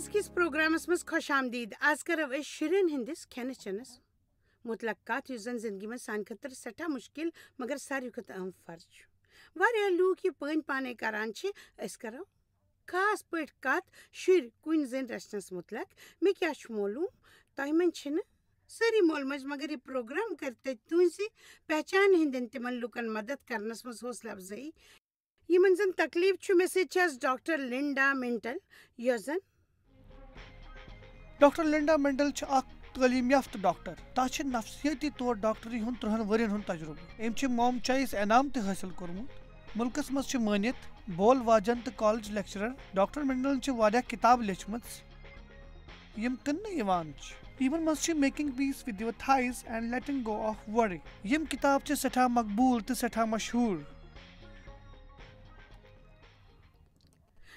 أزكِس programmes مز خوش آمدید. آز کرو أسۍ شُرٮ۪ن ہٕنٛدِس کھٮ۪نہٕ چٮ۪نس متعلق کتھ یُس زن زندگی منٛز سانہِ خٲطرٕ سٮ۪ٹھاہ مُشکِل مگر ساروی کھۄتہٕ اہم فرض چھُ. واریاہ لوٗکھ یہِ پٲنۍ پانے کران چھِ. أسۍ کرو خاص پٲٹھۍ کتھ شُرۍ کُنہِ زٔنۍ رچھنس متعلق. مےٚ کیٛاہ چھُ معلوٗم تۄہہِ منٛز چھِنہٕ سٲری مول موج مگر یہِ پروگرام کرِ تُہنٛزِ پہچان ہٕنٛدٮ۪ن تِمن لُکن مدد کرنس منٛز حوصلہٕ افزٲیی یِمن زن تکلیف چھُ. مےٚ سۭتۍ چھَس ڈاکٹر لنڈا منٹل یۄس زن ڈاکٹر لنڈا منڈل چھِ اکھ تعلیٖم یافتہٕ ڈاکٹر. تَس چھِ نفسِیٲتی طور ڈاکٹری ہُنٛد 30 ؤرین ہُنٛد تجرُبہٕ. أمۍ چھِ موم چوائس انعام تہِ حٲصِل کوٚرمُت. مُلکس منٛز چھِ مٲنِتھ بول واجن تہٕ کالج لیکچرر. ڈاکٹر منڈلن چھِ واریاہ کِتابہٕ لیچھمٕژ یِم کٕننہٕ یِوان چھِ. یِمن منٛز چھِ making peace with your thighs and letting go of worry. یِم کِتاب چھِ سٮ۪ٹھاہ مقبوٗل تہٕ سٮ۪ٹھاہ مشہوٗر.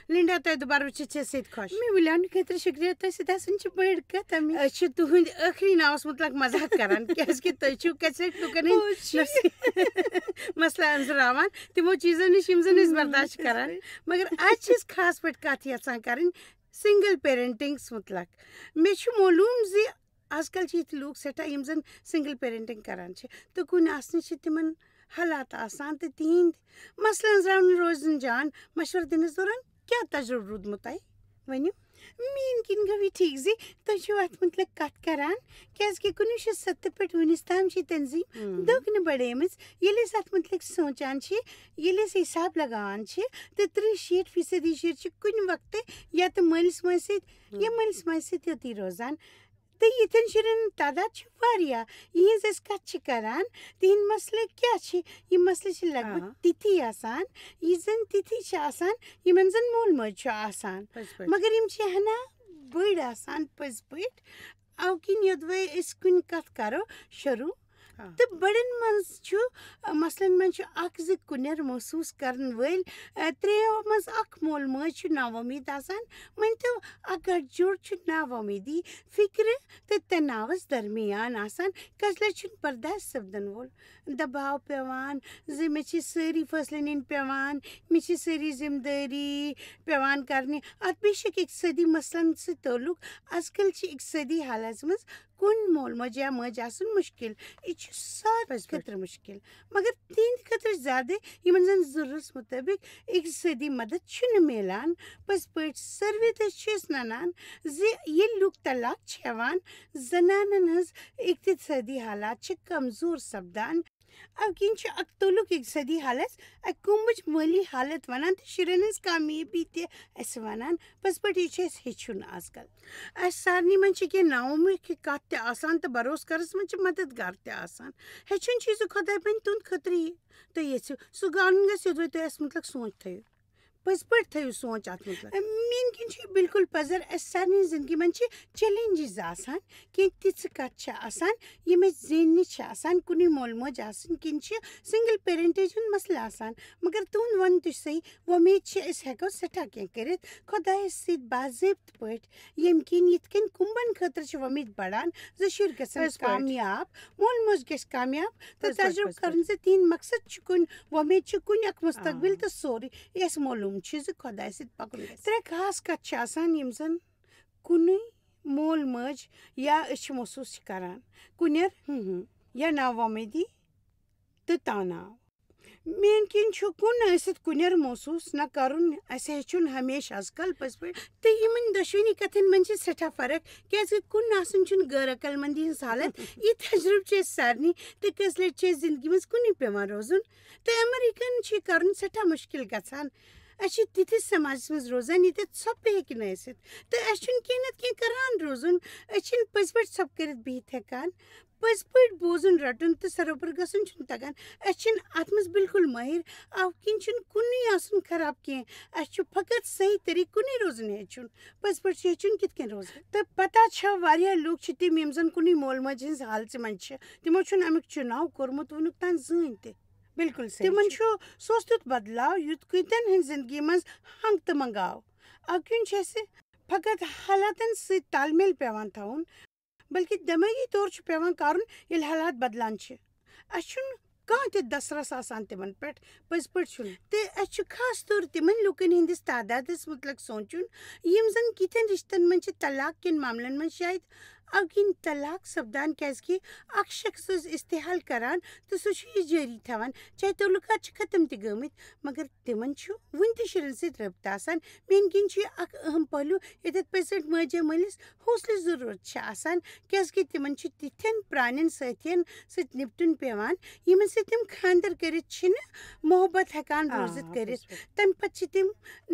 لنڈا تۄہہِ دُبارٕ وٕچھِتھ چھِ سۭتۍ خۄش. مےٚ مِلیونہٕ خٲطرٕ شُکریہ. تۄہہِ سۭتۍ آسٕنۍ چھِ بٔڑ کتھ. أسۍ چھِ تُہٕنٛدِ ٲخری ناوس متعلق مزاق کران کیازِ کہِ تُہۍ چھِو کثرت لُکن ہٕنٛدۍ مسلہٕ انزراوان تِمو چیٖزو نِش یِم زن أسۍ برداشت چھِ کران. مگر آز چھِ أسۍ خاص پٲٹھۍ کتھ یژھان کرٕنۍ سنگل پیرنٹنگس متعلق. مےٚ چھُ معلوٗم زِ آز کل چھِ یِتھۍ لوٗکھ سٮ۪ٹھاہ یِم زن سنگل پیرنٹنگ کران چھِ تہٕ کُنہِ آسنہٕ چھِ تِمن حالات آسان تہٕ تِہنٛدۍ مسلہٕ انزراونہٕ روزن جان. مشورٕ دِنس دوران کیٛاہ تجربہٕ روٗدمُت تۄہہِ ؤنِو. میٛٲنۍ کِنۍ گوٚو یہِ ٹھیٖک زِ تُہۍ چھِو اتھ متعلق کتھ کران کیٛازِ کہِ 1970 پٮ۪ٹھ وُنِس تام چھِ یہِ تنظیٖم دۄگنہٕ بڑیمٕژ. ییٚلہِ أسۍ اتھ متعلق سونٛچان چھِ ییٚلہِ أسۍ حساب لگاوان چھِ تہٕ 30-60% شُرۍ چھِ کُنہِ وقتہٕ یا تہٕ مٲلِس ماجہِ سۭتۍ یا مٲلِس ماجہِ سۭتۍ یوٚتٕے روزان. تہٕ یِتھٮ۪ن شُرٮ۪ن ہُنٛد تعداد چھُ واریاہ. یِہنٛز أسۍ کتھ چھِ کران تِہنٛدۍ مسلہٕ کیٛاہ چھِ. یِم مسلہٕ چھِ لگ بگ تِتھی آسان یہِ زن تِتھی چھِ آسان یِمن زن مول موج چھُ آسان مگر یِم چھِ ہنا بٔڑۍ آسان پٔزۍ پٲٹھۍ. اَوٕ کِنۍ یوٚدوے أسۍ کُنہِ کتھ کرو شروٗع تہٕ بڑٮ۪ن منٛز چھُ مسلن منٛز چھُ اکھ زِ کُنٮ۪ر محسوٗس کرن وٲلۍ ترٛیٚیو منٛز اکھ مول موج چھُ نا وۄمید آسان. مٲنۍتو اکھ گٹھ جوڑ چھُ نا وۄمیدی فکرِ تہٕ تناوس درمیان آسان. کٔژِ لٹہِ چھُنہٕ برداشت سپدن وول دباو پیٚوان زِ مےٚ چھِ سٲری فٲصلہٕ نِنۍ پیٚوان مےٚ چھِ سٲری ذمہٕ دٲری پیٚوان کرنہِ. اتھ بے شک اقتصٲدی مسلن سۭتۍ تعلق. آز کل چھِ اقتصٲدی حالس منٛز کُن مول موج یا مٲج آسُن مُشکِل. یہِ چھُ ساروی خٲطرٕ مُشکِل مگر تِہنٛدِ خٲطرٕ زیادٕ یِمن زن ضروٗرتس مُطٲبق اقتصٲدی مدد چھُنہٕ میلان. پٔزۍ پٲٹھۍ ساروٕے دٔسۍ چھِ أسۍ ننان زِ ییٚلہِ لُکھ طلاق چھِ ہٮ۪وان زنانن ہٕنٛز اقتصٲدی حالات چھِ کمزور سپدان. اَوٕ کِنۍ چھُ اکھ تُلُک اقتصٲدی حالت اکہِ قومٕچ مٲلی حالت ونان تہٕ شُرٮ۪ن ہٕنٛز کامیٲبی تہِ اَسہِ ونان. پٔزۍ پٲٹھۍ یہِ چھُ اَسہِ ہیٚچھُن آز کل. اَسہِ سارنٕے منٛز چھِ کینٛہہ ناوُمید کتھ تہِ آسان تہٕ بروسہٕ کرس منٛز چھِ مددگار تہِ آسان. ہیٚچھُن چھُ زِ خۄداے بنہِ تُہنٛدِ خٲطرٕ یہِ تُہۍ یژھِو سُہ گانُن گژھِ یوٚدوے تُہۍ اتھ متعلق سونٛچ تھٲیِو. پٔزۍ پٲٹھۍ تھٲیِو سونٛچ اتھ متعلق. میٛٲنۍ کِنۍ چھُ یہِ بالکُل پزر. اَسہِ سارنٕے زندگی منٛز چھِ چیلینجز آسان. کینٛہہ تِژھٕ کتھٕ چھِ آسان یِم اَسہِ زیننہِ چھِ آسان. کُنُے مول موج آسٕنۍ کِنۍ چھِ سنگل پیرنٹیج ہُنٛد مسلہٕ آسان. مگر تُہُنٛد وَنُن تہِ چھُ صحیح. وۄمید چھِ أسۍ ہٮ۪کو سٮ۪ٹھاہ کینٛہہ کٔرِتھ خۄدایس سۭتۍ باضٲبطہٕ پٲٹھۍ ییٚمہِ کِنۍ یِتھ کٔنۍ کُمبن خٲطرٕ چھِ وۄمید بڑان زِ شُرۍ گژھن کامیاب مول موج گژھِ کامیاب تہٕ تجربہٕ کرُن زِ تِہنٛدۍ مقصد چھُ کُنہِ وۄمید چھِ کُنہِ اکھ مستقبل تہٕ سورُے اَسہِ معلوٗم چھُ زِ خۄداے سۭتۍ پکُن. 3 خاص کتھ چھِ آسان یِم زن کُنُے مول موج یا أسۍ چھِ محسوٗس چھِ کران. کُنٮ۪ر یا نا وۄمیدی تہٕ تاناو. میٛٲنۍ کِنۍ چھُ کُن ٲسِتھ کُنٮ۪ر محسوٗس نہ کرُن. اَسہِ ہیٚچھُن ہمیشہِ آز کل پٔزۍ پٲٹھۍ تہٕ یِمن دۄشوٕنی کتھن منٛز چھِ سٮ۪ٹھاہ فرق کیٛازِ کہِ کُن آسُن چھُنہٕ غٲر عقل مندی ہٕنٛز حالت. یہِ تجربہٕ چھُ اَسہِ سارنٕے تہٕ کٔژِ لٹہِ چھِ أسۍ زندگی منٛز کُنُے پیٚوان روزُن تہٕ امریکن چھُ یہِ کرُن سٮ۪ٹھاہ مُشکِل گژھان. أسۍ چھِ تِتھِس سماجس منٛز روزان ییٚتٮ۪تھ ژھۄپہٕ ہیٚکہِ نہٕ ٲسِتھ تہٕ اَسہِ چھُنہٕ کینٛہہ نتہٕ کینٛہہ کران روزُن. أسۍ چھِنہٕ پٔزۍ پٲٹھۍ ژھۄپہٕ کٔرِتھ بِہِتھ ہٮ۪کان. پٔزۍ پٲٹھۍ بوزُن رٹُن تہٕ سروپر گژھُن چھُنہٕ تگان. أسۍ چھِنہٕ اتھ منٛز بالکُل مٲہِر. اَوٕ کِنۍ چھُنہٕ کُنُے آسُن خراب کینٛہہ. اَسہِ چھُ فقط صحیح طریٖقہٕ کُنُے روزُن ہیٚچھُن. پٔزۍ پٲٹھۍ چھُ ہیٚچھُن کِتھ کٔنۍ روزُن. تہٕ پتہ چھےٚ واریاہ لُکھ چھِ تِم یِم زن کُنُے مول موج ہٕنٛز حالژِ منٛز چھِ. تِمو چھُنہٕ امیُک چُناو کوٚرمُت وُنیُک تام زٕہٕنۍ تہِ. بالکل تِمن چھُ سُہ اوس تیُتھ بدلاو یُتھ کۭتٮ۪ن ہٕنٛزِ زندگی منٛز ہنٛگ تہٕ منٛگاو. اَوٕ کِنۍ چھُ اَسہِ فقط حالاتن سۭتۍ تال میل پیٚوان تھاوُن بلکہِ دٮ۪مٲغی طور چھُ پیٚوان کرُن ییٚلہِ حالات بدلان چھِ. اَسہِ چھُنہٕ کانٛہہ تہِ دسرس آسان تِمن پٮ۪ٹھ پٔزۍ پٲٹھۍ چھُنہٕ تہٕ اَسہِ چھُ خاص طور تِمن لُکن ہٕنٛدِس تعدادس مُتعلق سونٛچُن یِم زن کِتھٮ۪ن رِشتن منٛز چھِ طلاق کٮ۪ن معاملن منٛز شاید اَوٕ کِنۍ طلاق سپدان کیٛازِ اکھ شخص اوس استحال کران تہٕ سُہ چھُ یہِ جٲری تھاوان چاہے تعلقات چھِ ختم تہِ گٔمٕتۍ مگر تِمن چھُ وُنہِ تہِ شُرٮ۪ن سۭتۍ رٲبطہٕ آسان میٛانہِ کِنۍ چھُ یہِ اکھ اہم پہلوٗ ییٚتٮ۪تھ پٔزۍ پٲٹھۍ ماجہِ مٲلِس حوصلٕچ ضروٗرت چھِ آسان کیٛازِ تِمن چھُ تِتھٮ۪ن پرٛانٮ۪ن سٲتھین سۭتۍ نِپٹُن پیٚوان یِمن سۭتۍ تِم خانٛدر کٔرِتھ چھِنہٕ محبت ہٮ۪کان روٗزِتھ کٔرِتھ تَمہِ پتہٕ چھِ تِم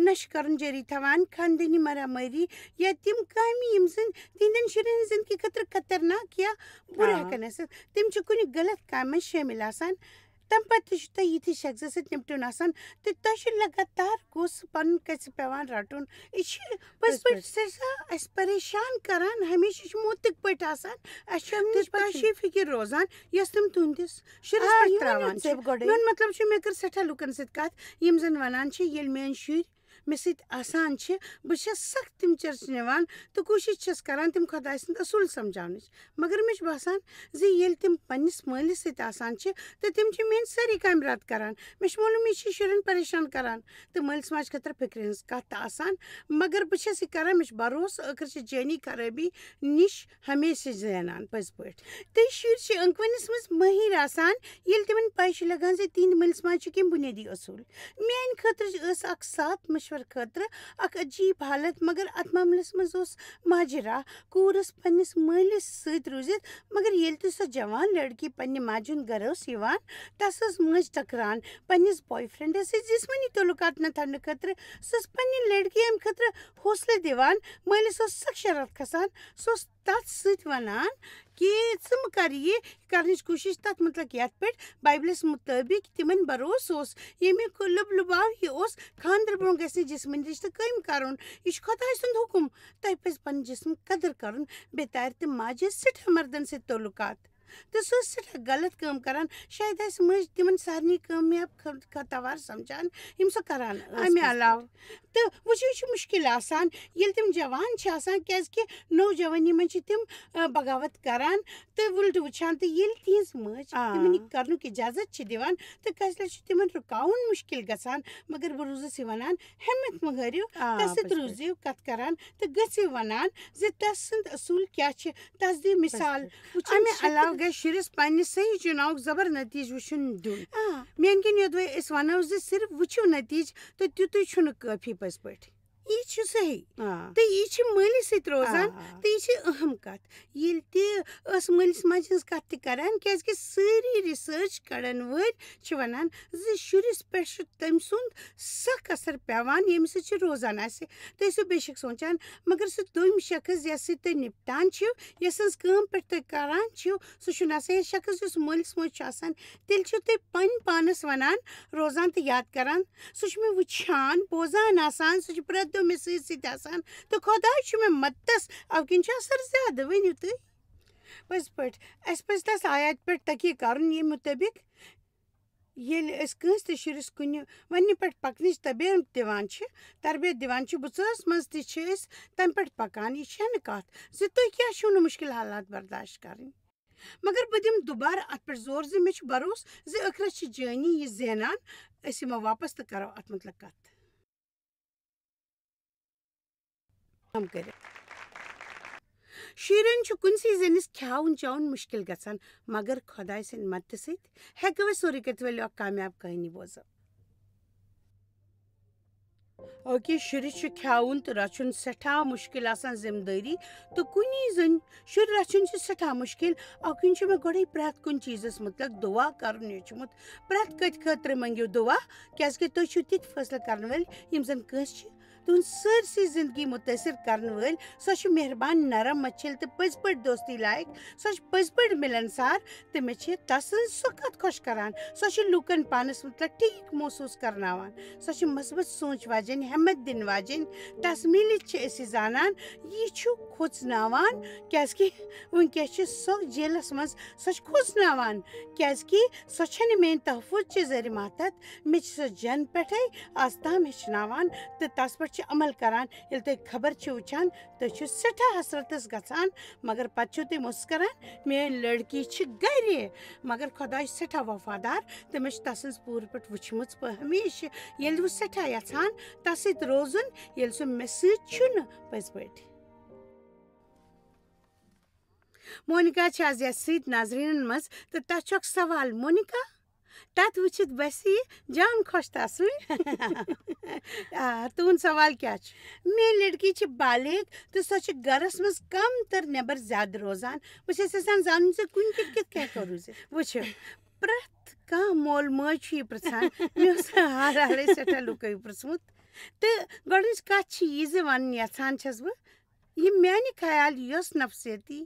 نشہٕ کرُن جٲری تھاوان خاندٲنی مارامٲری یا تِم کامہِ یِم زن تِہنٛدٮ۪ن شُرٮ۪ن ہٕنٛزِ زندگی خٲطرٕ خطرناک یا بُرٕ ہٮ۪کن ٲسِتھ تِم چھِ کُنہِ غلط کامہِ منٛز شٲمِل آسان تَمہِ پتہٕ تہِ چھُ تۄہہِ یِتھِس شخصس سۭتۍ نِپٹُن آسان تہٕ تۄہہِ چھُ لگاتار گوٚژھ پنُن کَژِ پیٚوان رٹُن یہِ چھِ پٔزۍ پٲٹھۍ سٮ۪ٹھاہ اَسہِ پریشان کران ہمیشہٕ چھُ موتٕکۍ پٲٹھۍ آسان اَسہِ چھُ اَمِچ کٲشِر فِکِر روزان یۄس تِم تُہنٛدِس شُرِس پٮ۪ٹھ تراوان چھِ میون مطلب چھُ مےٚ کٔر سٮ۪ٹھاہ لُکن سۭتۍ کتھ یِم زن ونان چھِ ییٚلہِ میٲنۍ شُرۍ مےٚ سۭتۍ آسان چھِ بہٕ چھَس سخ تِم چرچہِ نِوان تہٕ کوٗشِش چھَس کران تِم خۄداے سُنٛد اصوٗل سمجھاونٕچ مگر مےٚ چھُ باسان زِ ییٚلہِ تِم پننِس مٲلِس سۭتۍ آسان چھِ تہٕ تِم چھِ میٲنۍ سٲری کامہِ رد کران مےٚ چھُ معلوٗم یہِ چھِ شُرٮ۪ن پریشان کران تہٕ مٲلِس ماجہِ خٲطرٕ فِکرِ ہٕنٛز کتھ تہِ آسان مگر بہٕ چھَس یہِ کران مےٚ چھُ بروسہٕ ٲخٕر چھِ جٲنی خرٲبی نِش ہمیشہٕ زینان پٔزۍ پٲٹھۍ تہٕ شُرۍ چھِ أنٛکوٕنِس منٛز مٲہِر آسان ییٚلہِ تِمن پاے چھِ لگان زِ تِہنٛدِ مٲلِس ماجہِ چھِ کیٚنٛہہ بُنیٲدی اصوٗل میانہِ خٲطرٕ ٲس اکھ ساتھ مشورٕ خٲطرٕ اکھ عجیٖب حالت مگر اتھ معاملس منٛز اوس ماجرا کوٗر ٲس پننِس مٲلِس سۭتۍ روٗزِتھ مگر ییٚلہِ تہِ سۄ جوان لڑکی پننہِ ماجہِ ہُنٛد گرٕ ٲس یِوان تس ٲس مٲج ٹکران پننِس بوے فرینڈس سۭتۍ جسمٲنی تعلقات نہٕ تھاونہٕ خٲطرٕ سۄ ٲس پننہِ لڑکی امہِ خٲطرٕ حوصلہٕ دِوان مٲلِس اوس سخ شرارت کھسان سُہ اوس تتھ سۭتۍ ونان کہِ ژٕ مہٕ کر یہِ کرنٕچ کوٗشش تتھ مطلق یتھ پٮ۪ٹھ بایبلس مُطٲبق تِمن بروسہٕ اوس ییٚمیُک لُب لُباو یہِ اوس خانٛدر برونٛہہ گژھِ نہٕ جسمٲنی رشتہٕ قٲیِم کرُن یہِ چھُ خۄداے سُنٛد حُکُم تۄہہِ پزِ پنُن جسم قدر کرُن بیٚتارِ تہٕ ماجہِ ٲسۍ سٮ۪ٹھاہ مردن سۭتۍ تعلقات تہٕ سُہ ٲس سٮ۪ٹھاہ غلط کٲم کران شاید آسہِ مٲج تِمن سارنٕے کامیاب خطاوار سمجھان یِم سۄ کران امہِ علاوٕ تہٕ وٕچھو یہِ چھُ مُشکِل آسان ییٚلہِ تِم جوان چھِ آسان کیٛازِ کہِ نوجوانی منٛز چھِ تِم بغاوت کران تہٕ وُلٹہٕ وٕچھان تہٕ ییٚلہِ تِہنٛز مٲج تِمن یہِ کرنُک اِجازت چھِ دِوان تہٕ کٲنٛسہِ لٹہِ چھُ تِمن رُکاوُن مُشکِل گژھان مگر بہٕ روٗزٕس یہِ ونان ہٮ۪مت مہٕ ہٲرِو تس سۭتۍ روٗزِو کتھ کران تہٕ گٔژھِو ونان زِ تس سٕنٛدۍ اصوٗل کیٛاہ چھِ تس دِیِو مِثال امہِ علاوٕ گژھِ شُرِس پننہِ صحیح چُناوُک زبر نتیٖجہٕ وٕچھُن دیُن میٛانہِ کِنۍ یوٚدوے أسۍ ونو زِ صرف وٕچھِو نتیٖجہٕ تہٕ تیُتُے چھُنہٕ کٲفی پٔزۍ پٲٹھۍ یہِ چھُ صحیح تہٕ یہِ چھِ مٲلِس سۭتۍ روزان تہٕ یہِ چھِ اہم کتھ ییٚلہِ تہِ أسۍ مٲلِس ماجہِ ہٕنٛز کتھ تہِ کران کیٛازِ کہِ سٲری رِسٲرٕچ کڑن وٲلۍ چھِ ونان زِ شُرِس پٮ۪ٹھ چھُ تٔمۍ سُنٛد سخ اثر پیٚوان ییٚمہِ سۭتۍ سُہ روزان آسہِ تُہۍ ٲسِو بے شک سونٛچان مگر سُہ دوٚیِم شخص یس سۭتۍ تُہۍ نِپٹان چھِو یس سٕنٛز کٲم پٮ۪ٹھ تُہۍ کران چھِو سُہ چھُنہٕ آسان یہِ شخص یُس مٲلِس ماجہِ چھُ آسان تیٚلہِ چھِو تُہۍ پنٕنۍ پانس ونان روزان تہٕ یاد کران سُہ چھُ مےٚ وٕچھان بوزان آسان سُہ چھُ پرٛٮ۪تھ دۄہ مےٚ سۭتۍ سۭتۍ آسان تہٕ خۄداے چھُ مےٚ مدتس اَوٕ کِنۍ چھُ اثر زیادٕ ؤنِو تُہۍ پٔزۍ پٲٹھۍ اَسہِ پزِ تس آیات پٮ۪ٹھ تقیٖق کرُن ییٚمہِ مُطٲبق ییٚلہِ أسۍ کٲنٛسہِ تہِ شُرِس کُنہِ وَننہِ پٮ۪ٹھ پکنٕچ تربیت دِوان چھِ بُژرس منٛز تہِ چھِ أسۍ تمہِ پٮ۪ٹھ پکان یہِ چھَنہٕ کتھ زِ تُہۍ کیٛاہ چھِو نہٕ مُشکِل حالات برداشت کرٕنۍ مگر بہٕ دِمہٕ دُبارٕ اتھ پٮ۪ٹھ زور زِ مےٚ چھُ بروسہٕ زِ ٲخرس چھِ جٲنی یہِ زینان أسۍ یِمو واپس تہٕ کرو اتھ مُتعلق کتھ شُرٮ۪ن چھُ کُنسٕے زٔنِس کھیاوُن چاوُن مُشکِل گژھان مگر خۄداے سٕنٛدِ مدتہٕ سۭتۍ ہٮ۪کو أسۍ سورُے کٔرِتھ ؤلِو اکھ کامیاب کہانی بوزو اوکے شُرِس چھُ کھیاوُن تہٕ رچھُن سٮ۪ٹھاہ مُشکِل آسان ذِمہٕ دٲری تہٕ کُنی زٔنۍ شُرۍ رچھُن چھُ سٮ۪ٹھاہ مُشکِل اَوٕ کِنۍ چھُ مےٚ گۄڈے پرٛٮ۪تھ کُنہِ چیٖزس مُتعلق دُعا کرُن ہیوٚچھمُت پرٛٮ۪تھ کٲنٛسہِ خٲطرٕ منٛگِو دُعا کیٛازِ کہِ تُہۍ چھِو تِتھۍ فٲصلہٕ کرن وٲلۍ یِم زن کٲنٛسہِ چھِ تُہنٛز سٲرسٕے زندگی مُتٲثر کرن وٲلۍ سۄ چھِ مہربان نرم مچھِل تہٕ پٔزۍ پٲٹھۍ دوستی لایق سۄ چھِ پٔزۍ پٲٹھۍ مِلنسار تہٕ مےٚ چھِ تس سٕنٛز سۄ کتھ خۄش کران سۄ چھِ لُکن پانس مُتعلق ٹھیٖک محسوٗس کرناوان سۄ چھِ مثبت سونٛچ واجیٚنۍ ہٮ۪مت دِنہٕ واجیٚنۍ تس میٖلِتھ چھِ أسۍ یہِ زانان یہِ چھُ کھوژناوان کیٛازِ کہِ وٕنکیٚس چھِ سۄ جیلس منٛز سۄ چھِ کھوژناوان کیٛازِ کہِ سۄ چھنہٕ میٲنۍ تحفظ چہِ ذٔریعہٕ ماتحت مےٚ چھِ سۄ جنہٕ پٮ۪ٹھے آز تام ہیٚچھناوان تہٕ تس پٮ۪ٹھ پٮ۪ٹھ چھِ عمل کران ییٚلہِ تُہۍ خبر چھِو وٕچھان تُہۍ چھِو سٮ۪ٹھاہ حسرتس گژھان مگر پتہٕ چھِو تُہۍ مسکران میٲنۍ لڑکی چھِ گرِ مگر خۄدا چھُ سٮ۪ٹھاہ وفادار تہٕ مےٚ چھِ تسٕنٛز پوٗرٕ پٲٹھۍ وٕچھمٕژ ہمیشہٕ ییٚلہِ بہٕ سٮ۪ٹھاہ یژھان تس سۭتۍ روزُن ییٚلہِ سُہ مےٚ سۭتۍ چھُنہٕ پٔزۍ پٲٹھۍ مونِکا چھِ آز یتھ سۭتۍ نظریٖنن منٛز تہٕ تتھ چھُ اکھ سوال مونِکا تتھ وٕچھِتھ باسے یہِ جان خۄش تسوٕے آ تُہُنٛد سوال کیٛاہ چھُ میٲنۍ لڑکی چھِ بالغ تہٕ سۄ چھِ گرس منٛز کم تر نٮ۪بر زیادٕ روزان بہٕ چھَس یژھان زانُن زِ کُنہِ کِتھ کٔنۍ ہٮ۪کو روٗزِتھ وٕچھِو پرٛٮ۪تھ کانٛہہ مول موج چھُ یہِ پرٛژھان مےٚ اوس حال حالے سٮ۪ٹھاہ لُکو یہِ پرٛژھمُت تہٕ گۄڈٕنِچ کتھ چھِ یہِ زِ ونُن یژھان چھَس بہٕ یہِ میانہِ خیال یۄس نفسیٲتی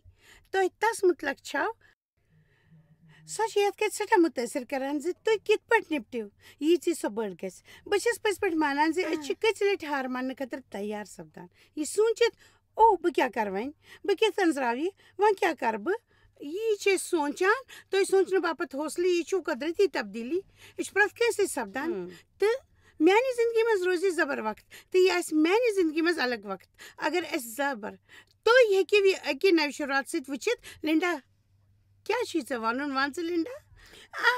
تۄہہِ تس مُتعلق چھو سۄ چھِ یتھ کٔنۍ سٮ۪ٹھاہ مُتٲثر کران زِ تُہۍ کِتھ پٲٹھۍ نِپٹِو ییٖژ سۄ بٔڑ گژھِ بہٕ چھَس پٔزۍ پٲٹھۍ مانان زِ أسۍ چھِ کٔژِ لٹہِ ہار ماننہٕ خٲطرٕ تیار سپدان یہِ سوٗنٛچِتھ او بہٕ کیٛاہ کرٕ وۄنۍ بہٕ کِتھ أنٛزراو یہِ وۄنۍ کیٛاہ کرٕ بہٕ یی چھِ أسۍ سونٛچان تُہۍ سونٛچنہٕ باپتھ حوصلہٕ یہِ چھُو قۄدرٔتی تبدیٖلی یہِ چھُ پرٛٮ۪تھ کٲنٛسہِ سۭتۍ سپدان تہٕ میانہِ زندگی منٛز روزِ یہِ زبر وقت تہٕ یہِ آسہِ میانہِ زندگی منٛز الگ وقت اگر أسۍ زبر تُہۍ ہیٚکِو یہِ اَکہِ نَوِ شروعات سۭتۍ وٕچھِتھ لِنڈا کیٛاہ چھُے ژےٚ وَنُن وَن ژٕ لِنڈا آ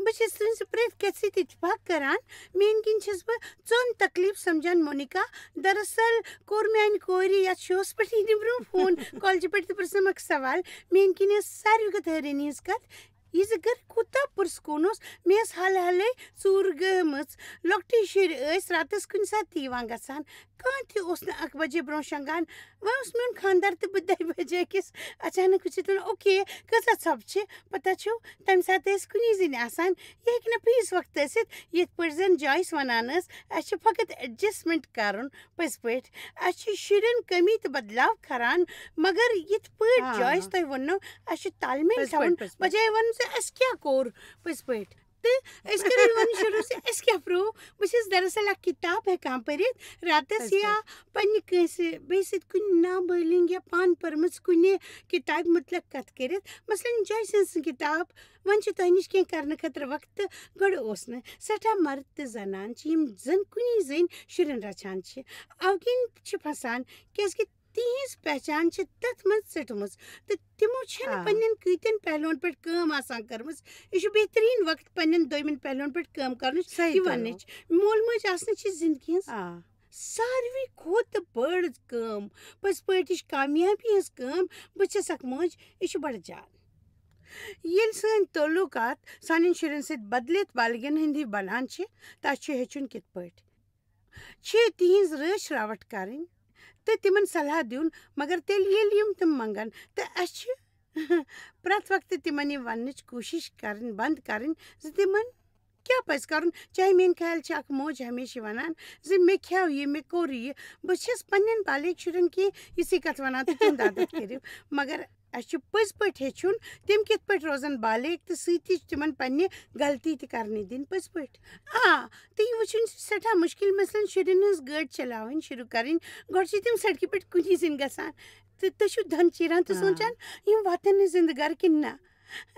بہٕ چھَس تُہٕنٛزِ پرٛٮ۪تھ کَتھِ سۭتۍ اِتفاق کران میٲنۍ کِنۍ چھَس بہٕ ژۄن تکلیٖف سمجھان مونِکا دراصل کوٚر میانہِ کورِ یتھ شووَس پٮ۪ٹھ یِنہٕ برٛونٛہہ فون کالجہِ پٮ۪ٹھ تہِ پرٛژھنَم اکھ سوال میٲنۍ کِنۍ ٲس ساروی کھۄتہٕ حٲرانی ہٕنٛز کتھ یہِ زِ گرِ کوٗتاہ پُرسکوٗن اوس مےٚ ٲس حالے حالے ژوٗر گٔمٕژ لۄکٹی شُرۍ ٲسۍ راتس کُنہِ ساتہٕ تہِ یِوان گژھان کانٛہہ تہِ اوس نہٕ 1 بجے برٛونٛہہ شۄنٛگان وۄنۍ اوس میون خانٛدار تہٕ بہٕ 10 بجے أکِس اچانک وٕچھِتھ اوکے کۭژاہ ژھۄپہٕ چھِ پتہ چھُو تمہِ ساتہٕ ٲسۍ کُنی زٔنۍ آسان یہِ ہیٚکہِ نہٕ بیٚیِس وقتہٕ ٲسِتھ یِتھ پٲٹھۍ زن جایس ونان ٲس اسہِ چھُ فقط ایڈجسٹمنٹ کرُن پٔزۍ پٲٹھۍ اسہِ چھِ شُرٮ۪ن کٔمی تہٕ بدلاو کھران مگر یِتھ پٲٹھۍ جایس تۄہہِ ووٚنو اسہِ چھُ تال میل تھاوُن بجاے وَنُن زِ اَسہِ کیٛاہ کوٚر پٔزۍ پٲٹھۍ تہٕ أسۍ کَرو یہِ وَنُن شروٗع زِ اَسہِ کیٛاہ پرٛو بہٕ چھَس دراصل اکھ کِتاب ہٮ۪کان پٔرِتھ راتس یا پننہِ کٲنٛسہِ بیٚیہِ سۭتۍ کُنہِ نابٲلِنگ یا پانہٕ پٔرمٕژ کُنہِ کِتابہِ مُتعلق کتھ کٔرِتھ مثلاً جایس سٕنٛز کِتاب وۄنۍ چھِ تۄہہِ نِش کینٛہہ کرنہٕ خٲطرٕ وقت تہٕ گۄڈٕ اوس نہٕ سٮ۪ٹھاہ مرد تہٕ زنان چھِ یِم زن کُنی زٔنۍ شُرٮ۪ن رچھان چھِ اَوٕ کِنۍ چھِ پھسان کیٛازِ کہِ تِہنٛز پہچان چھِ تتھ منٛز ژٔٹمٕژ تہٕ تِمو چھنہٕ پننٮ۪ن کۭتٮ۪ن پہلوٗوَن پٮ۪ٹھ کٲم آسان کٔرمٕژ یہِ چھُ بہتریٖن وقت پننٮ۪ن دوٚیمٮ۪ن پہلوٗوَن پٮ۪ٹھ کٲم کرنٕچ یہِ وننٕچ مول موج آسنہٕ چھِ زندگی ہٕنٛز ساروی کھۄتہٕ بٔڑ کٲم پٔزۍ پٲٹھۍ یہِ چھِ کامیٲبی ہٕنٛز کٲم بہٕ چھَس اکھ موج یہِ چھُ بڑٕ جان ییٚلہِ سٲنۍ تعلقات سانٮ۪ن شُرٮ۪ن سۭتۍ بدلِتھ بالغن ہٕنٛدۍ بنان چھِ تہٕ اَسہِ چھُ ہیٚچھُن کِتھ پٲٹھۍ چھِ تِہنٛز رٲچھ راوٹھ کرٕنۍ تہٕ تِمن صلاح دیُن مگر تیٚلہِ ییٚلہِ یِم تِم منٛگن تہٕ اَسہِ چھِ پرٛٮ۪تھ وقتہٕ تِمن یہِ وننٕچ کوٗشِش کرٕنۍ بنٛد کرٕنۍ زِ تِمن کیٛاہ پزِ کرُن چاہے میٲنۍ خیال چھِ اکھ موج ہمیشہٕ ونان زِ مےٚ کھیٚو یہِ مےٚ کوٚر یہِ بہٕ چھَس پننٮ۪ن بالغ شُرٮ۪ن کینٛہہ یِژھٕے کتھ ونان تہٕ تِہُنٛد عادت کٔرِو مگر اَسہِ چھُ پٔزۍ پٲٹھۍ ہیٚچھُن تِم کِتھ پٲٹھۍ روزن بالغ تہٕ سۭتی چھِ تِمن پننہِ غلطی تہِ کرنہِ دِنۍ پٔزۍ پٲٹھۍ تہٕ یہِ وٕچھُن چھُ سٮ۪ٹھاہ مُشکِل مثلاً شُرٮ۪ن ہٕنٛز گٲڑۍ چلاوٕنۍ شروٗع کرٕنۍ گۄڈٕ چھِ تِم سڑکہِ پٮ۪ٹھ کُنی زٔنۍ گژھان تہٕ تُہۍ چھِو دَن چیٖران تہٕ سونٛچان یِم واتن نہٕ زِندٕ گرٕ کِنہٕ نہ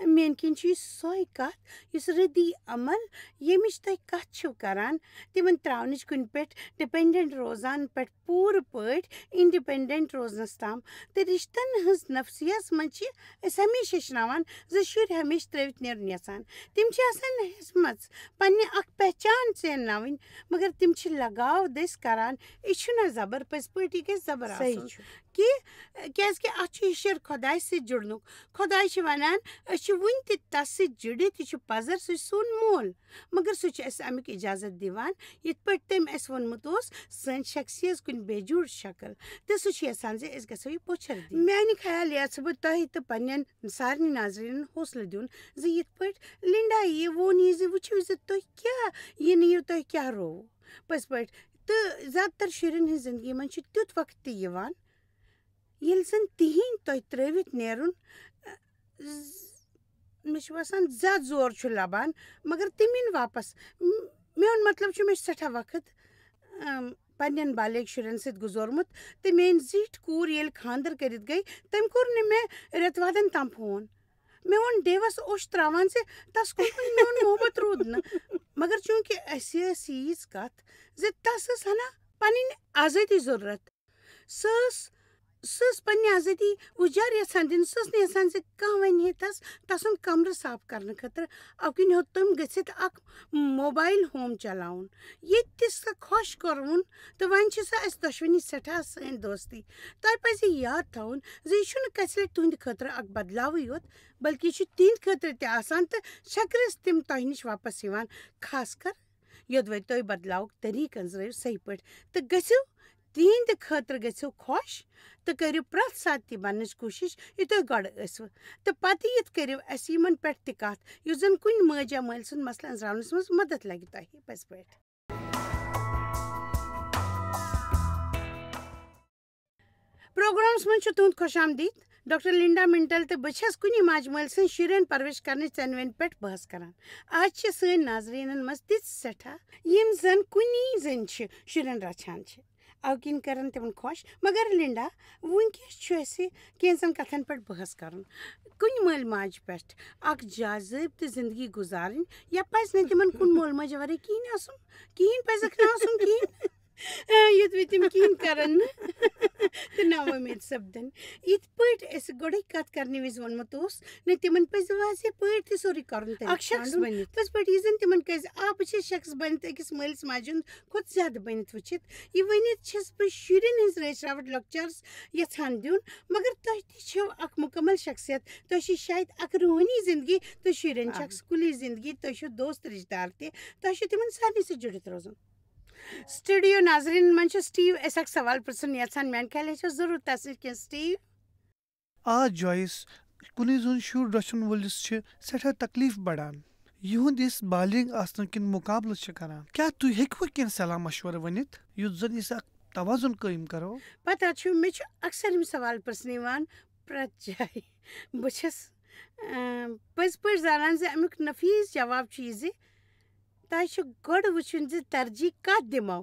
میٲنۍ کِنۍ چھُ یہِ سۄے کتھ یُس رٔدی عمل ییٚمِچ تُہۍ کتھ چھِو کران تِمن تراونٕچ کُنہِ پٮ۪ٹھ ڈِپٮ۪نڈنٹ روزان پٮ۪ٹھ پوٗرٕ پٲٹھۍ اِنڈِپٮ۪نڈنٹ روزنس تام تہٕ رِشتن ہٕنٛز نفسِیس منٛز چھِ أسۍ ہمیشہِ ہیٚچھناوان زِ شُرۍ ہمیشہٕ ترٲوِتھ نیرُن یژھان تِم چھِ آسان ہیٚژمٕژ پننہِ اکھ پہچان ژینناوٕنۍ مگر تِم چھِ لگاو دٔسۍ کران یہِ چھُنہ زبر پٔزۍ پٲٹھۍ یہِ گژھِ زبر آسُن کیٛازِ کہِ اتھ چھُ ہِشر خۄداے سۭتۍ جُڑنُک خۄداے چھِ ونان أسۍ چھِ وُنہِ تہِ تس سۭتۍ جُڑِتھ یہِ چھُ پزر سُہ چھُ سون مول مگر سُہ چھُ اسہِ امیُک اِجازت دِوان یِتھ پٲٹھۍ تٔمۍ اسہِ ووٚنمُت اوس سٲنۍ شخصیت کُنہِ بے جوڑ شکل تہٕ سُہ چھُ یژھان زِ أسۍ گژھو یہِ پوٚچھر دِنۍ میانہِ خیال یژھٕ بہٕ تۄہہِ تہٕ پننٮ۪ن سارنٕے ناظریٖنن حوصلہٕ دیُن زِ یِتھ پٲٹھۍ لِنڈا یہِ ووٚن یہِ زِ وٕچھِو زِ تُہۍ کیٛاہ یہِ نہٕ یہِ تۄہہِ کیٛاہ رووُ پٔزۍ پٲٹھۍ تہٕ زیادٕ تر شُرٮ۪ن ہٕنٛز زندگی منٛز چھُ تیُتھ وقت تہِ یِوان ییٚلہِ زن تِہنٛدۍ تۄہہِ ترٲوِتھ نیرُن مےٚ چھُ باسان زیادٕ زور چھُ لبان مگر تِم یِن واپس میون مطلب چھُ مےٚ چھُ سٮ۪ٹھاہ وقت پننٮ۪ن بالغ شُرٮ۪ن سۭتۍ گُزورمُت تہٕ میٲنۍ زِٹھ کوٗر ییٚلہِ خانٛدر کٔرِتھ گٔے تٔمۍ کوٚر نہٕ مےٚ رٮ۪تہٕ وادن تام فون مےٚ ووٚن ڈیوس اوٚش تراوان زِ تس کوٚر میون محبت روٗد نہٕ مگر چوٗنٛکہِ اسہِ ٲس ییٖژ کتھ زِ تس ٲس ہنا پنٕنۍ آزٲدی ضروٗرت سۄ ٲس پنٕنہِ آزٲدی اُجار یژھان دِنۍ سۄ ٲس نہٕ یژھان زِ کانٛہہ وَنہِ ہے تَس تَسُنٛد کَمرٕ صاف کَرنہٕ خٲطرٕ اَو کِنۍ ہیوٚت تٔمۍ گٔژھِتھ اَکھ موبایل ہوم چلاوُن ییٚتہِ تہِ سۄ خۄش کوٚرہُن تہٕ وۄنۍ چھِ سۄ اَسہِ دۄشوٕنی سٮ۪ٹھاہ سٲنۍ دوستی تۄہہِ پَزِ یاد تھاوُن زِ یہِ چھُنہٕ کَژِ لَٹہِ تُہٕنٛدِ خٲطرٕ اَکھ بدلاوٕے یوت بلکہِ یہِ چھُ تِہنٛدِ خٲطرٕ تہِ آسان تہٕ چھکرَس تِم تۄہہِ نِش واپس یِوان خاص کر یوٚدوَے تُہۍ بدلاوُک طٔریٖقہٕ أنٛزرٲیِو صحیح پٲٹھۍ تہٕ گٔژھِو تِہنٛدِ خٲطرٕ گٔژھِو خۄش تہٕ کٔرِو پرٛٮ۪تھ ساتہٕ تہِ بننٕچ کوٗشِش یہِ تُہۍ گۄڈٕ ٲسوٕ تہٕ پتہٕ یِتھ کٔرِو اَسہِ یِمن پٮ۪ٹھ تہِ کَتھ یُس زن کُنہِ مٲج یا مٲلۍ سُنٛد مسلہٕ أنٛزراونَس منٛز مدد لگہِ تۄہہِ پٔزۍ پٲٹھۍ پروگرامس منٛز چھُ تُہُنٛد خۄش آمدید ڈاکٹر لِنڈا مِنٹل تہٕ بہٕ چھَس کُنہِ ماجہِ مٲلۍ سٕنٛز شُرٮ۪ن پرورِش کرنٕچ ژٮ۪نوٕنۍ پٮ۪ٹھ بحث کران آز چھِ سٲنۍ ناظریٖنن منٛز تِژھ سٮ۪ٹھاہ یِم زن کُنی زٔنۍ چھِ شُرٮ۪ن رچھان چھِ اَو کِنۍ کرن تِمن خۄش مگر لِنڈا وٕنکٮ۪س چھُ اَسہِ کینٛژن کتھن پٮ۪ٹھ بحث کرُن کُنہِ مٲلۍ ماجہِ پٮ۪ٹھ اکھ جاذٲبتہٕ زندگی گُزارٕنۍ یا پزِ نہٕ تِمن کُن مول موجہِ ورٲے کِہیٖنۍ آسُن کِہیٖنۍ پزٮ۪کھ نہٕ آسُن کِہیٖنۍ یُتھ تِم کِہیٖنۍ کرن نہٕ تہٕ نا وۄمید سپدن یِتھ پٲٹھۍ أسۍ گۄڈے کتھ کرنہٕ وِزِ ووٚنمُت اوس نہٕ تِمن پزِ واضح پٲٹھۍ تہِ سورُے کرُن اکھ شخص بٔنِتھ تِتھ پٲٹھۍ یہِ زن تِمن کٔرۍ بہٕ چھَس شخص بٔنِتھ أکِس مٲلِس ماجہِ ہُنٛد کھۄتہٕ زیادٕ بٔنِتھ وٕچھِتھ یہِ ؤنِتھ چھَس بہٕ شُرٮ۪ن ہٕنٛز رٲچھراوٹھ لۄکچارس یژھان دیُن مگر تۄہہِ تہِ چھِو اکھ مُکمل شخصیت تۄہہِ چھِ شاید اکھ روحٲنی زندگی تہٕ شُرٮ۪ن چھِ اکھ سکوٗلی زندگی تۄہہِ چھُو دوست رشتہٕ دار تہِ تۄہہِ چھُو تِمن سارنٕے سۭتۍ جُڑِتھ روزُن سٹوڈیو ناظریٖنن منٛز چھُ سٹیو أسۍ اکھ سوال پرژھُن یژھان میانہِ خیال چھُ ضروٗر تس نِش کینٛہہ سٹیو آ جویس کُنُے زوٚن شُر رچھن وٲلِس چھِ سٮ۪ٹھاہ تکلیٖف بڑان یِہُنٛد یُس بالغ آسنہٕ کِنۍ مُقابلہٕ چھِ کران کیٛاہ تُہۍ ہیٚکوٕ کینٛہہ صلاح مشورٕ ؤنِتھ یُتھ زن أسۍ اکھ توازُن قٲیِم کرو پتہ چھُ مےٚ چھُ اکثر یِم سوال پرژھنہٕ یِوان پرٛٮ۪تھ جایہِ بہٕ چھَس پٔزۍ پٲٹھۍ زانان زِ امیُک نفیٖس جواب چھُ یہِ زِ تۄہہِ چھُ گۄڈٕ وٕچھُن زِ ترجیح کتھ دِمو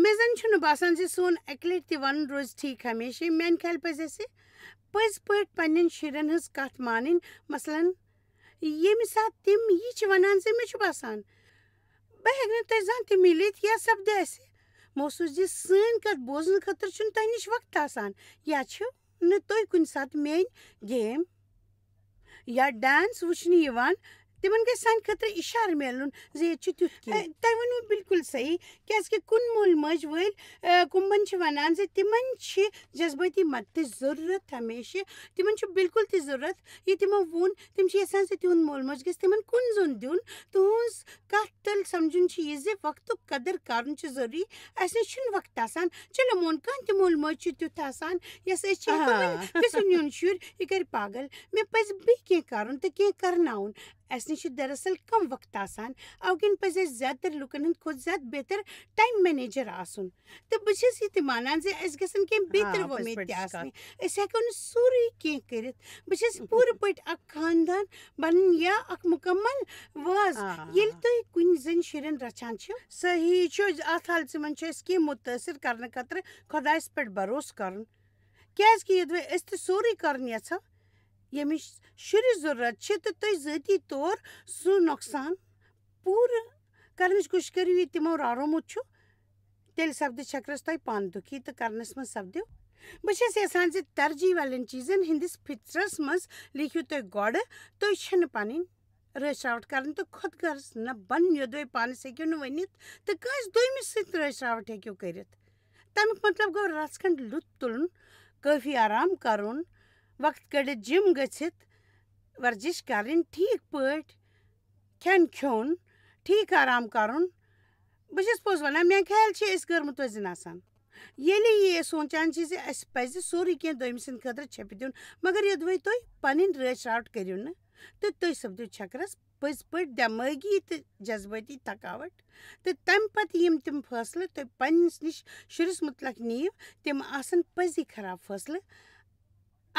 مےٚ زن چھُنہٕ باسان زِ سون اکہِ لٹہِ تہِ ونُن روزِ ٹھیٖک ہمیشہِ میانہِ خیال پزِ اَسہِ پٔزۍ پٲٹھۍ پننٮ۪ن شُرٮ۪ن ہٕنٛز کتھ مانٕنۍ مثلاً ییٚمہِ ساتہٕ تِم یہِ چھِ ونان زِ مےٚ چھُ باسان بہٕ ہٮ۪کہٕ نہٕ تۄہہِ زانٛہہ تہِ مِلِتھ یا سپدِ اَسہِ محسوٗس زِ سٲنۍ کتھ بوزنہٕ خٲطرٕ چھُنہٕ تۄہہِ نِش وقت آسان یا چھُ نہٕ تُہۍ کُنہِ ساتہٕ میٲنۍ گیم یا ڈانس وٕچھنہٕ یِوان تِمن گژھِ سانہِ خٲطرٕ اِشارٕ میلُن زِ ییٚتہِ چھُ تیُتھ کینٛہہ تۄہہِ ؤنوٕ بِلکُل صحیح کیٛازِ کہِ کُنہِ مول موج وٲلۍ کُمبن چھِ ونان زِ تِمن چھِ جذبٲتی مدتٕچ ضروٗرت ہمیشہِ تِمن چھُ بِلکُل تہِ ضروٗرت یہِ تِمو ووٚن تِم چھِ یژھان زِ تِہُنٛد مول موج گژھِ تِمن کُن زوٚن دیُن تُہنٛز کتھ تل سمجُن چھُ یہِ زِ وقتُک قدر کرُن چھُ ضروٗری اَسہِ نِش چھُنہٕ وقت آسان چلو مون کانٛہہ تہِ مول موج چھُ تیُتھ آسان یۄس أسۍ چھِ گٔژھِو نیُن شُر یہِ کرِ پاگل مےٚ پزِ بیٚیہِ کینٛہہ کرُن تہٕ کینٛہہ کرناوُن اَسہِ نِش چھُ دراصل کم وقت آسان اَو کِنۍ پزِ اَسہِ زیادٕ تر لُکن ہٕنٛدۍ کھۄتہٕ زیادٕ بہتر ٹایم مینیجر آسُن تہٕ بہٕ چھَس یہِ تہِ مانان زِ اَسہِ گژھن کینٛہہ بہتر وۄمید تہِ آسنہِ أسۍ ہٮ۪کو نہٕ سورُے کینٛہہ کٔرِتھ بہٕ چھَس پوٗرٕ پٲٹھۍ اکھ خاندان بنُن یا اکھ مُکمل واز ییٚلہِ تُہۍ کُنہِ زٔنۍ شُرٮ۪ن رچھان چھِو صحیح چھُ اتھ حالژٕ منٛز چھُ اَسہِ کینٛہہ مُتٲثر کرنہٕ خٲطرٕ خۄدایس پٮ۪ٹھ بروسہٕ کرُن کیٛازِ کہِ یوٚدوے أسۍ تہِ سورُے کرُن یژھو ییٚمِچ شُرِس ضروٗرت چھِ تہٕ تُہۍ ذٲتی طور سُہ نۄقصان پوٗرٕ کرنٕچ کوٗشِش کٔرِو یہِ تِمو راورومُت چھُ تیٚلہِ سپدِ چھکرس تۄہہِ پانہٕ دُکھی تہٕ کرنس منٛز سپدِو بہٕ چھَس یژھان زِ ترجیح والٮ۪ن چیٖزن ہٕنٛدِس فطرس منٛز لیکھِو تُہۍ گۄڈٕ تُہۍ چھِنہٕ پنٕنۍ رٲچھراوٹھ کرٕنۍ تہٕ خۄد غرض نہ بنُن یوٚدوے پانس ہیٚکِو نہٕ ؤنِتھ تہٕ کٲنٛسہِ دوٚیمِس سۭتۍ رٲچھراوٹھ ہیٚکِو کٔرِتھ تمیُک مطلب گوٚو رژھ کھنٛڈ لُطف تُلُن کٲفی آرام کرُن وقت کٔڑِتھ جِم گٔژھِتھ ورزش کرٕنۍ ٹھیٖک پٲٹھۍ کھٮ۪ن کھیوٚن ٹھیٖک آرام کرُن بہٕ چھَس پوٚز ونان میانہِ خیال چھِ أسۍ غٲر مُتوٲزِن آسان ییٚلہِ یہِ سونٛچان چھِ زِ اَسہِ پزِ سورُے کینٛہہ دوٚیمہِ سٕنٛدِ خٲطرٕ چھٔپِتھ دیُن مگر یوٚدوے تُہۍ پنٕنۍ رٲچھراوٹھ کٔرِو نہٕ تہٕ تُہۍ سپدِو چھکرس پٔزۍ پٲٹھۍ دٮ۪مٲغی تہٕ جذبٲتی تھکاوٹ تہٕ تمہِ پتہٕ یِم تِم فٲصلہٕ تُہۍ پننِس نِش شُرِس مُتعلق نِیِو تِم آسن پٔزی خراب فٲصلہٕ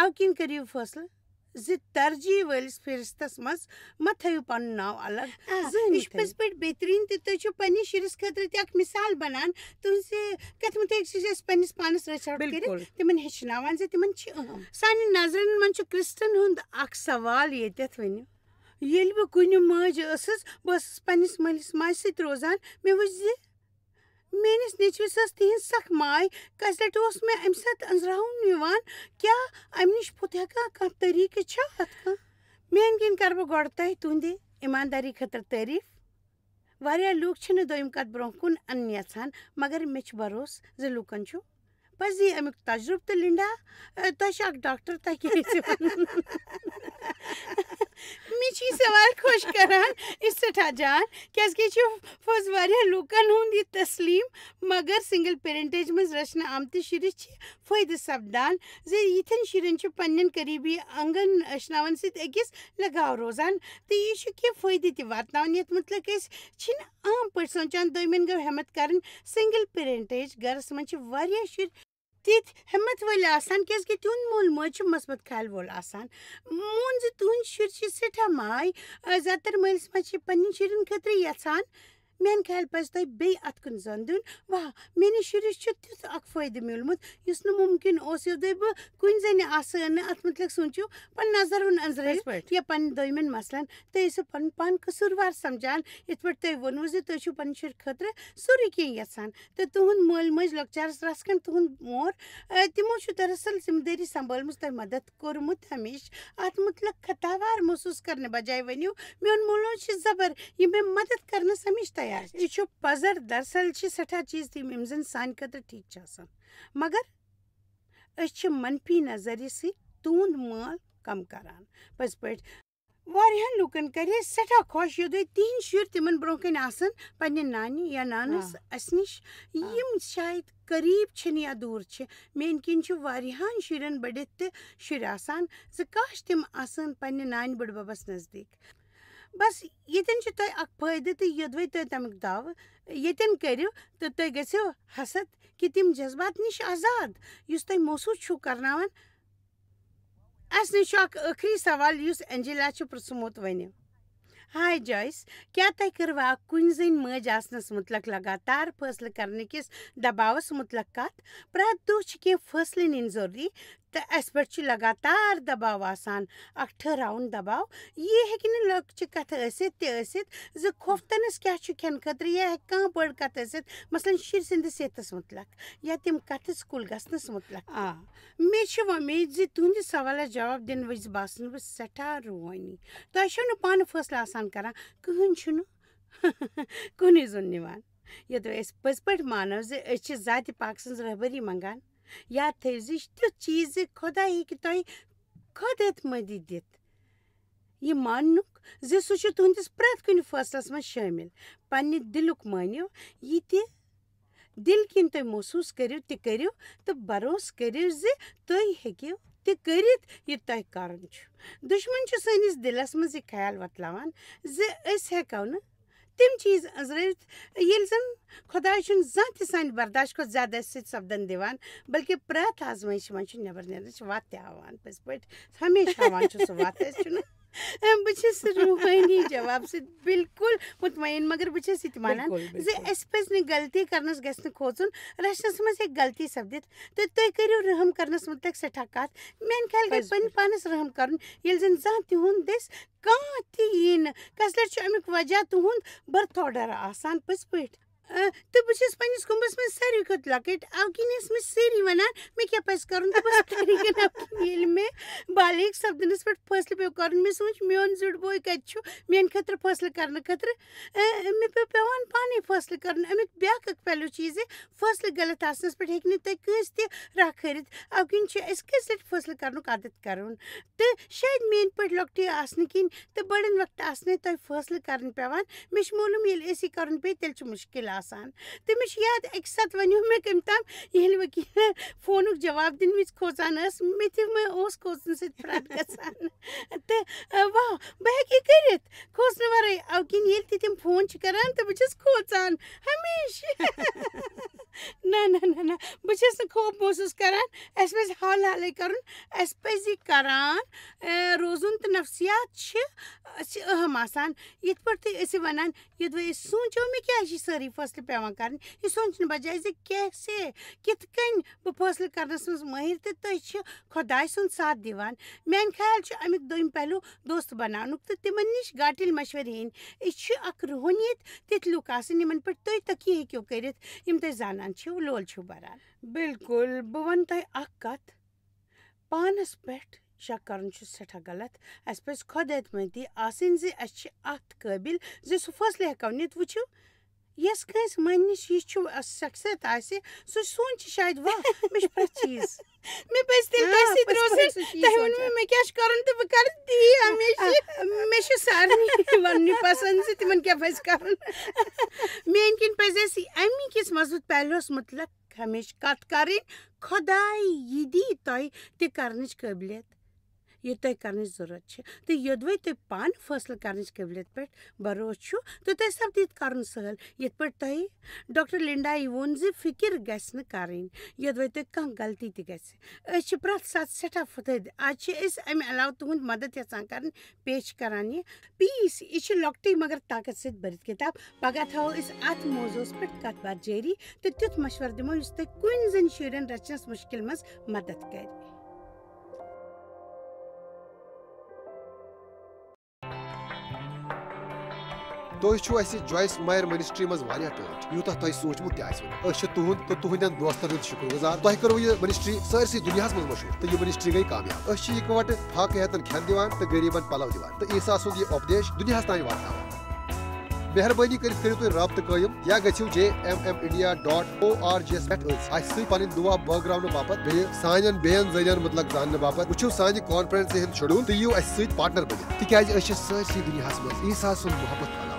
اَو کِنۍ کٔرِو فٲصلہٕ زِ ترجیح وٲلِس فہرستس منٛز مہ تھٲیِو پنُن ناو الگ یہِ چھُ پٔزۍ پٲٹھۍ بہتریٖن تہٕ تُہۍ چھِو پننِس شُرِس خٲطرٕ تہِ اکھ مِثال بنان تُہنٛزِ کتھِ مُتعلق چھِ أسۍ پننِس پانس رٲچھراوٹھ کٔرِتھ تِمن ہیٚچھناوان زِ تِمن چھِ أہم سانٮ۪ن نظرن منٛز چھُ کرسٹن ہُنٛد اکھ سوال ییٚتٮ۪تھ ؤنِو ییٚلہِ بہٕ کُنہِ مٲج ٲسٕس بہٕ ٲسٕس پننِس مٲلِس ماجہِ سۭتۍ روزان مےٚ وٕچھ زِ میٲنِس نیٚچوِس ٲس تِہنٛز سخ ماے کٔژِ لٹہِ اوس مےٚ اَمہِ ساتہٕ أنٛزراوُن یِوان کیٛاہ اَمہِ نِش پوٚت ہٮ۪کان کانٛہہ طٔریٖقہٕ چھا اَتھ کانٛہہ میٛانہِ کِنۍ کَرٕ بہٕ گۄڈٕ تۄہہِ تُہنٛدِ ایٖماندٲری خٲطرٕ تعریٖف واریاہ لوٗکھ چھِنہٕ دوٚیِم کَتھ برٛونٛہہ کُن اَنٕنۍ یَژھان مگر مےٚ چھُ بروسہٕ زِ لوٗکَن چھُ پَزی اَمیُک تجرُبہٕ تہٕ لِنڈا تۄہہِ چھُ اکھ ڈاکٹر تۄہہِ کیٛازِ مےٚ چھُ یہِ سوال خۄش کران یہِ سٮ۪ٹھاہ جان کیٛازِکہِ یہِ چھُ پوٚز واریاہ لوٗکَن ہُنٛد یہِ تسلیٖم مگر سِنگل پیرنٹیج منٛز رچھنہٕ آمتِس شُرِس چھِ فٲیدٕ سپدان زِ یِتھٮ۪ن شُرٮ۪ن چھُ پنٕنٮ۪ن قریٖبی انگن أچھناون سۭتۍ أکِس لگاو روزان تہٕ یہِ چھُ کینٛہہ فٲیدٕ تہِ واتناوان یَتھ مُتعلق أسۍ چھِنہٕ عام پٲٹھۍ سونٛچان دوٚیمٮ۪ن گوٚو ہٮ۪مت کَرٕنۍ سِنگل پیرنٹیج گرس منٛز چھِ واریاہ شُرۍ تِتھۍ ہٮ۪مت وٲلۍ آسان کیٛازِکہِ تِہُنٛد مول موج چھُ مثبت خیال وول آسان مون زِ تُہنٛدۍ شُرۍ چھِ سٮ۪ٹھاہ ماے زیادٕ تر مٲلِس ماجہِ چھِ پنٕنٮ۪ن شُرٮ۪ن خٲطرٕ یژھان میٛانہِ خیال پَزِ تۄہہِ بیٚیہِ اَتھ کُن زوٚن دیُن واہ میٛٲنِس شُرِس چھُ تیُتھ اکھ فٲیدٕ میوٗلمُت یُس نہٕ مُمکِن اوس یوٚدُے بہٕ کُنہِ زَنہِ آسہٕ نہٕ اَتھ مُتعلق سوٗنٛچِو پَنُن نظر وُن أنٛزرٲوِتھ یا پنٕنۍ دوٚیمٮ۪ن مسلن تُہۍ ٲسِو پَنُن پان قصوٗروار سمجھان یِتھ پٲٹھۍ تۄہہِ ووٚنوٕ زِ تُہۍ چھِو پنٕنہِ شُرۍ خٲطرٕ سورُے کینٛہہ یژھان تہٕ تُہُنٛد مٲلۍ مٲجۍ لۄکچارَس رَژھ کھنٛڈ تُہُنٛد مور تِمو چھُ دراصل ذِمہٕ دٲری سمبھٲلمٕژ تۄہہِ مدد کوٚرمُت ہمیشہٕ اَتھ مُتعلق خطاوار محسوٗس کرنہٕ بجاے ؤنِو میون مول موج چھِ زبر یہِ مےٚ مدد کرنس ہمیشہٕ تیار یہِ چھُ پزر دراصل چھِ سٮ۪ٹھاہ چیٖز تِم یِم زن سانہِ خٲطرٕ ٹھیٖک چھِ آسان مگر أسۍ چھِ منفی نظریہِ سۭتۍ تُہُنٛد مال کم کران پٔزۍ پٲٹھۍ واریاہن لوٗکن کرِ ہے سٮ۪ٹھاہ خۄش یوٚدُے تِہنٛدۍ شُرۍ تِمن برٛونٛہہ کَنہِ آسن پننہِ نانہِ یا نانس اَسہِ نِش یِم شاید قریٖب چھِنہٕ یا دوٗر چھِ میٛٲنۍ کِنۍ چھُ واریاہن شُرٮ۪ن بٔڑِتھ تہِ شُرۍ آسان زِ کاش تِم آسن پننہِ نانہِ بٕڈببس نزدیٖک بس ییٚتٮ۪ن چھُ تۄہہِ اکھ فٲیدٕ تہٕ یوٚدوے تۄہہِ تمیُک دعوٕ ییٚتٮ۪ن کٔرِو تہٕ تُہۍ گٔژھِو حسد کہِ تِم جذبات نِش آزاد یُس تۄہہِ محسوٗس چھُو کرناوان اَسہِ نِش چھُ اکھ ٲخری سوال یُس انجلا چھُ پرٛژھمُت ؤنِو ہاے جویس کیٛاہ تۄہہِ کٔروا کُنہِ زٔنۍ مٲج آسنس مُتعلق لگاتار فٲصلہٕ کرنہٕ کِس دباوس مُتعلق کتھ پرٛٮ۪تھ دۄہ چھِ کینٛہہ فٲصلہٕ نِنۍ ضروٗری تہٕ اَسہِ پٮ۪ٹھ چھُ لگاتار دباو آسان اکھ ٹھٔہراوُن دباو یہِ ہیٚکہِ نہٕ لۄکچہِ کتھٕ ٲسِتھ تہِ ٲسِتھ زِ خوفتنس کیٛاہ چھُ کھٮ۪نہٕ خٲطرٕ یا ہیٚکہِ کانٛہہ بٔڑ کتھ ٲسِتھ مثلاً شُرۍ سٕنٛدِس صحتس مُتعلق یا تِم کتھٕ سکوٗل گژھنس مُتعلق مےٚ چھِ وۄمید زِ تُہنٛدِس سوالس جواب دِنہٕ وِزِ باسان بہٕ سٮ۪ٹھاہ روحٲنی تۄہہِ چھُو نہٕ پانہٕ فٲصلہٕ آسان کران کٕہٕنۍ چھُنہٕ کُنُے زوٚن نِوان یوٚدوے أسۍ پٔزۍ پٲٹھۍ مانو زِ أسۍ چھِ ذاتِ پاک سٕنٛز رہبٔری منٛگان یاد تھٲیِو زِ یہِ چھُ تیُتھ چیٖز زِ خۄدا ہیٚکہِ تۄہہِ خۄد اعتمٲدی دِتھ یہِ ماننُک زِ سُہ چھُ تُہنٛدِس پرٛٮ۪تھ کُنہِ فٲصلس منٛز شٲمِل پننہِ دِلُک مٲنِو یہِ تہِ دِل کِنۍ تُہۍ محسوٗس کٔرِو تہِ کٔرِو تہٕ بروسہٕ کٔرِو زِ تُہۍ ہیٚکِو تہِ کٔرِتھ یہِ تۄہہِ کرُن چھُ دُشمن چھُ سٲنِس دِلس منٛز یہِ خیال وۄتلاوان زِ أسۍ ہٮ۪کو نہٕ تِم چیٖز أنٛزرٲوِتھ ییٚلہِ زن خۄداے چھُنہٕ زانٛہہ تہِ سانہِ برداش کھۄتہٕ زیادٕ اَسہِ سۭتۍ سپدن دِوان بلکہِ پرٛٮ۪تھ آزمٲیشہِ منٛز چھُ نٮ۪بر نیرنٕچ وَتھ تہِ ہاوان پٔزۍ پٲٹھۍ ہمیشہٕ ہاوان چھُ سُہ وَتھ أسۍ چھُنہٕ بہٕ چھَس روحٲنی جواب سۭتۍ بِلکُل مطمعین مگر بہٕ چھَس یہِ تہِ مانان زِ اَسہِ پَزِ نہٕ غلطی کرنس گژھِ نہٕ کھوژُن رچھنس منٛز ہیٚکہِ غلطی سپدِتھ تہٕ تُہۍ کٔرِو رحم کرنس مُتعلق سٮ۪ٹھاہ کتھ میٛانہِ خیال گژھِ پننہِ پانس رحم کرُن ییٚلہِ زن زانٛہہ تِہُنٛد دٔسۍ کانٛہہ تہِ یی نہٕ کس لٹہِ چھُ امیُک وجہ تُہُنٛد برتھ آرڈر آسان پٔزۍ پٲٹھۍ تہٕ بہٕ چھَس پننِس کُمبس منٛز ساروٕے کھۄتہٕ لۄکٕٹ اَوٕ کِنۍ ٲسۍ مےٚ سٲری وَنان مےٚ کیٛاہ پَزِ کَرُن ییٚلہِ مےٚ بالغ سپدنس پٮ۪ٹھ فٲصلہٕ پیوٚو کَرُن مےٚ سوٗنٛچ میون زُڈ بوے کَتہِ چھُ میٛانہِ خٲطرٕ فٲصلہٕ کرنہٕ خٲطرٕ مےٚ پیوٚو پیٚوان پانے فٲصلہٕ کَرُن امیُک بیٛاکھ اکھ پہلوٗ چھُ یہِ زِ فٲصلہٕ غلط آسنس پٮ۪ٹھ ہیٚکہِ نہٕ تۄہہِ کٲنٛسہِ تہِ راہ کھٲرِتھ اَوٕ کِنۍ چھُ اَسہِ کٔژِ لٹہِ فٲصلہٕ کرنُک عادت کرُن تہٕ شاید میٛٲنۍ پٲٹھۍ لۄکٹُے آسنہٕ کِنۍ تہٕ بٔڑن وقتہٕ آسنَے تۄہہِ فٲصلہٕ کرٕنۍ پیٚوان مےٚ چھُ معلوٗم ییٚلہِ أسی کرُن پیٚیہِ تیٚلہِ چھُ مُشکِل آسان تہٕ مےٚ چھُ یاد اَکہِ ساتہٕ وَنیو مےٚ کٔمۍ تام ییٚلہِ وکیٖلن فونُک جواب دِنہٕ وِزِ کھوژان ٲس مےٚ تہِ اوس کھوژنہٕ سۭتۍ پھرٛٹھ گژھان تہٕ واہ بہٕ ہیٚکہٕ یہِ کٔرِتھ کھوژنہٕ وَرٲے اَوٕ کِنۍ ییٚلہِ تہِ تِم فون چھِ کران تہٕ بہٕ چھَس کھوژان ہمیشہٕ نہ بہٕ چھَس نہٕ خوف محسوٗس کران اَسہِ پَزِ حال حالٕے کَرُن اَسہِ پَزِ یہِ کران روزُن ہند نفسیات اہم آسان یت پہ تھی ونان یدوے سوچو میں کیا ساری فیصلے پیوان کرن یہ سوچنے بجائے زِ کیسے کت کن بہ فیصلہ کرنس مز ماہر تو تھی خدائے سن ساتھ دیوان میان خیال امیک دویم پہلو دوست بنانک تو تمن نش گاٹل مشورہ ہین یہ اک روحانیت تتھ لوک آسن یمن پہ تھی تکی ہیکو کرت یم تھی زانان چھو لول چھو بران بالکل بہ ون تہ اک کت پانس پٮ۪ٹھ شک کرن سٹھا غلط اس پز خود اعتمادی آسن زِ اس ات قابل زِ سہ فیصلہ ہیکو نت وچھو یس کنس من نش یہ شخصیت آسہ سہ سونچ شاید واہ مے پرٛٮ۪تھ چیز مے پز تیل تہ سۭتۍ روزن تہ ون مے کیا کرن تہ بہ کر تی ہمیشہ مے سارنٕے وننہِ پسند زِ تمن کیا پز کرن میٲنۍ کِنۍ پزِ اَسہِ امی کس مضبوط پہلوس متعلق ہمیشہ کت کریں خدائے یہ دی تہ تہ کرنچ قٲبلیت یہ تہ کرنچ ضرورت تو یدوے تہ پان فیصلہ کرنچ قٲبلیت پہ بھروسہ تو تہ سپدید کرن سہل یت پہ تہ ڈاکٹر لنڈائی وون زِ فکر گژھِ نہٕ کرٕنۍ یدوے تہ کانٛہہ غلطی تہ گژھِ أسۍ چھِ پرٛٮ۪تھ ساتہٕ سٮ۪ٹھاہ فُتٲدۍ آز چھِ أسۍ امہِ علاوٕ تُہُنٛد مدد یژھان کرٕنۍ پیش کران یہ پیس یہ چھِ لۄکٹٕے مگر طاقت سۭتۍ بٔرِتھ کِتاب پگاہ تھاوو أسۍ اتھ موضوعس پٮ۪ٹھ کتھ باتھ جٲری تہٕ تیُتھ مشورٕ دِمو یُس تۄہہِ کُنہِ زٔنۍ شُرٮ۪ن رچنس مُشکل منٛز مدد کرِ تُہۍ چھِو اَسہِ جویس مایر منسٹری منٛز واریاہ ٹٲٹھۍ یوٗتاہ تۄہہِ سوٗنٛچمُت تہِ آسِوٕ نہٕ أسۍ چھِ تُہُنٛد تہٕ تُہنٛدٮ۪ن دوستن ہُنٛد شُکر گُزار تۄہہِ کٔرٕو یہِ منسٹری سٲرسٕے دُنیاہس منٛز مشہوٗر تہٕ یہِ منسٹری گٔے کامیاب أسۍ چھِ یِکوٹہٕ فاقہٕ ہٮ۪تن کھٮ۪ن دِوان تہٕ غریٖبن پلو دِوان تہٕ عیٖسا سُنٛد یہِ اُپدیش دُنیاہس تانۍ واتناوان مہربٲنی کٔرِتھ کٔرِو تُہۍ رٲبطہٕ قٲیِم یا گٔژھِو jmmindia.org یس پٮ۪ٹھ اَسہِ سۭتۍ پنٕنۍ دُعا بٲگراونہٕ باپتھ بیٚیہِ سانٮ۪ن بیٚین ذٔریعن مُتعلق زاننہٕ باپتھ وٕچھِو سانہِ کانفرنسہِ ہُنٛد شڈوٗل تہٕ یِیِو اَسہِ سۭتۍ پارٹنر بٔنِتھ تِکیازِ أسۍ چھِ سٲرسٕے دُنیاہس منٛز عیٖسا سُنٛد محبت پھٔہلاوان